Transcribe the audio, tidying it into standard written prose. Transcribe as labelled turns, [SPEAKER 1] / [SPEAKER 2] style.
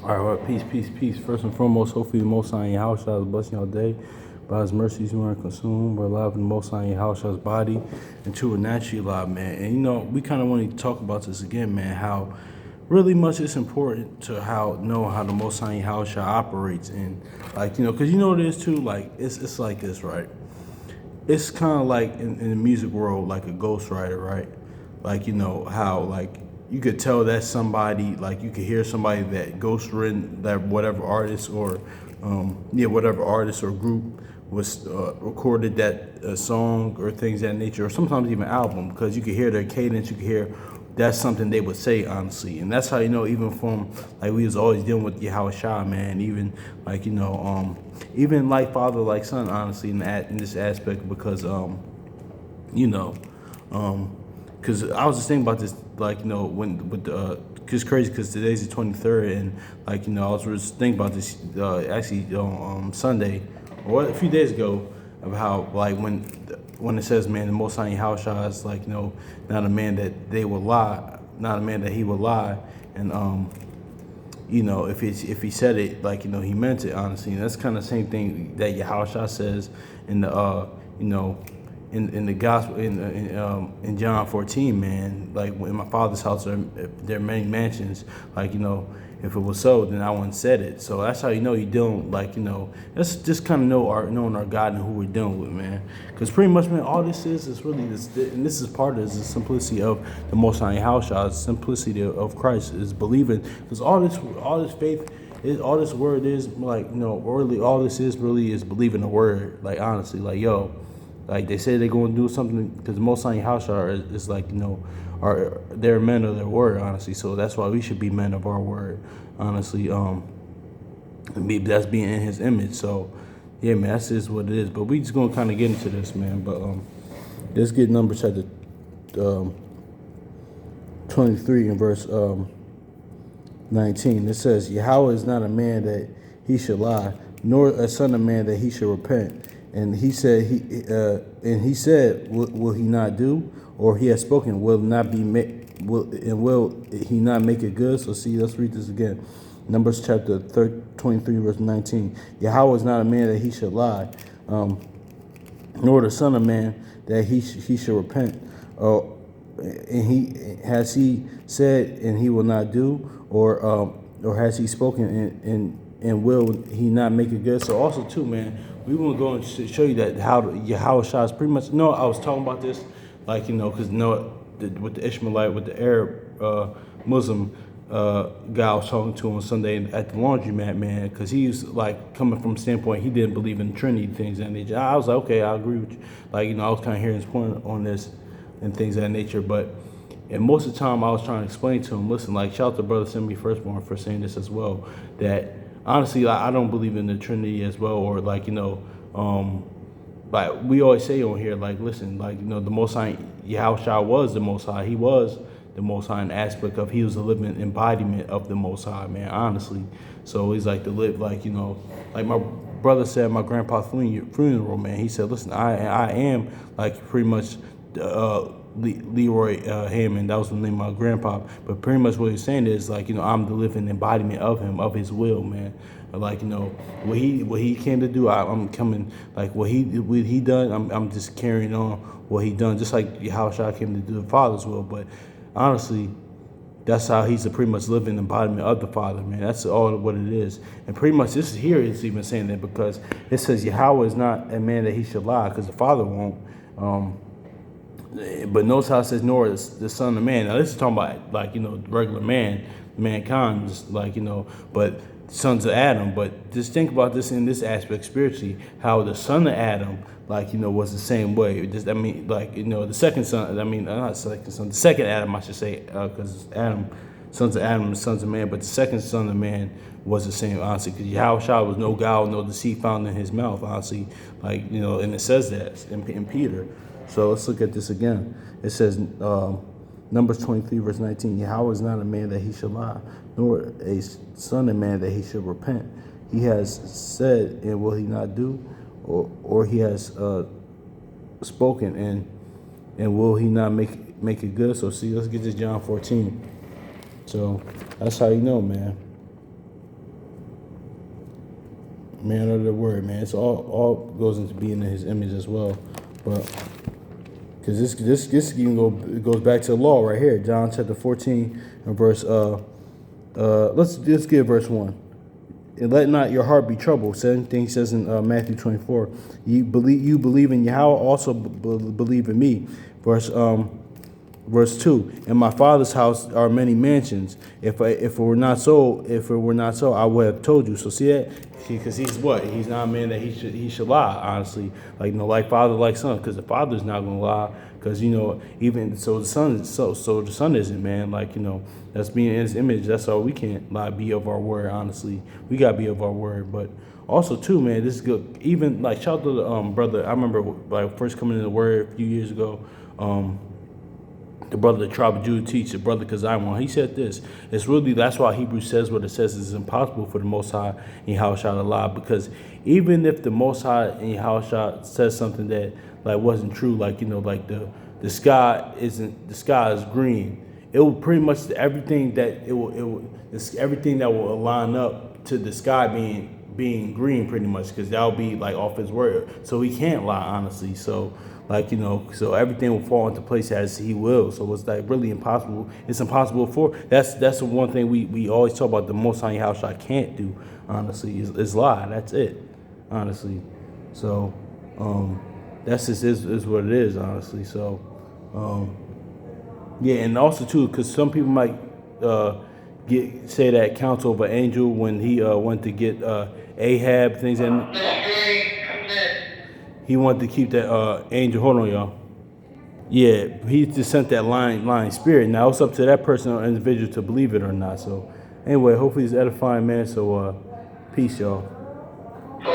[SPEAKER 1] All right, well, peace, peace, peace. First and foremost, hopefully the Most High in your house shall bless your day. By His mercies, you aren't consumed. We're alive in the Most High in your house shall's body, and to a naturally alive, man. And we kind of want to talk about this again, man. How really much it's important to know how the Most High in your house shall operates, and because it is too. Like it's like this, right? It's kind of like in the music world, like a ghostwriter, right? How you could tell that somebody, like you could hear somebody that ghostwritten that whatever artist or whatever artist or group was recorded that song or things of that nature, or sometimes even album, because you could hear their cadence, you could hear that's something they would say, honestly. And that's how even from like we was always dealing with Yahweh Shah, man. Even even like father, like son, honestly, in this aspect, because you know, because I was just thinking about this, when with the. It's crazy because today's the 23rd, and I was just thinking about this actually on Sunday or a few days ago, of how when it says, man, the Most High Yahweh is not a man that they will lie, not a man that he will lie, and if he said it, he meant it, honestly. And that's kind of the same thing that Yahweh says in the in the gospel in John 14, man. Like, in my father's house there are many mansions. If it was so, then I wouldn't said it. So that's how you're dealing. That's just kind of knowing our God and who we're dealing with, man. Because pretty much, man, all this is really this, and this is part of this, the simplicity of the Most High House, the simplicity of Christ is believing. Because all this faith. All this word is really all this is really is believing the word. Like, honestly, they say they're going to do something, because the Most High House is they're men of their word, honestly. So that's why we should be men of our word, honestly. That's being in His image. So yeah, man, that's just what it is. But we just gonna kind of get into this, man. But let's get Numbers chapter 23 and verse 19. It says, Yahweh is not a man that he should lie, nor a son of man that he should repent. And he said, will he not do? Or he has spoken, will he not make it good? So see, let's read this again. Numbers chapter 23, verse 19. Yahweh is not a man that he should lie, nor the son of man that he should repent. And he said, and he will not do, or has he spoken, and will he not make it good? So also too, man, we want to go and show you that how Yahweh Shah is pretty much. I was talking about this, because with the Ishmaelite, with the Arab Muslim guy I was talking to on Sunday at the laundromat, man, because he's coming from a standpoint he didn't believe in Trinity things and nature. I was like, okay, I agree with you. I was kind of hearing his point on this and things of that nature, and most of the time I was trying to explain to him, listen, shout out to Brother Simi Firstborn for saying this as well, that honestly, I don't believe in the Trinity as well, or we always say on here, listen, the Most High, Yahushua was the Most High. He was the Most High in the aspect of he was a living embodiment of the Most High, man, honestly. So he's to live, like my brother said, my grandpa's funeral, man, he said, listen, I am pretty much Leroy Hammond. That was the name of my grandpa. But pretty much what he's saying is I'm the living embodiment of him, of his will, man. What he came to do, I'm coming. What he done, I'm just carrying on what he done. Just like how I came to do the Father's will. But honestly, that's how he's a pretty much living embodiment of the Father, man. That's all what it is. And pretty much this here is even saying that, because it says Yahweh is not a man that he should lie, because the Father won't. But notice how it says, nor is the Son of Man. Now this is talking about regular mankind, just but sons of Adam. But just think about this in this aspect spiritually, how the son of Adam, was the same way. The second son. Not second son. The second Adam, I should say, because Adam, sons of Adam, sons of man. But the second son of man was the same, honestly, because Yahushua was no guile, no deceit found in his mouth, honestly. And it says that in Peter. So let's look at this again. It says, Numbers 23, verse 19, Yahweh is not a man that he should lie, nor a son of man that he should repent. He has said, and will he not do? Or he has spoken, and will he not make it good? So see, let's get to John 14. So that's how man. Man of the word, man. It's all goes into being in his image as well. But because this even it goes back to the law right here, John chapter 14 and verse let's get verse 1. And let not your heart be troubled. Same thing he says in Matthew 24. You believe in Yahweh, also believe in me. Verse 2. In my Father's house are many mansions. If it were not so, I would have told you. So see that? Because he's what? He's not a man that he should lie. Honestly, like like father, like son. Because the father's not gonna lie. Because even so, the son isn't, man. Like that's being in his image. That's all we can't lie. Be of our word. Honestly, we gotta be of our word. But also too, man, this is good. Even like shout out to the brother. I remember like first coming in the word a few years ago. The brother, the tribe of Judah teach, the brother Kazaiwan, he said this. It's really, that's why Hebrews says what it says. It's impossible for the Most High and Yahweh to lie, because even if the Most High and Yahweh says something that like wasn't true, like like the sky is green, it will pretty much everything that it's everything that will align up to the sky being green, pretty much, because that'll be like off his word. So he can't lie, honestly. So so everything will fall into place as he will. So it's like really impossible. It's impossible that's the one thing we always talk about. The Most High Yahweh can't do, honestly, is lie. That's it, honestly. So that's just is what it is, honestly. So yeah, and also too, because some people might say that counts over angel when he went to get Ahab things, and he wanted to keep that angel. Hold on, y'all. Yeah, he just sent that lying spirit. Now it's up to that person or individual to believe it or not. So anyway, hopefully it's edifying, man. So peace, y'all.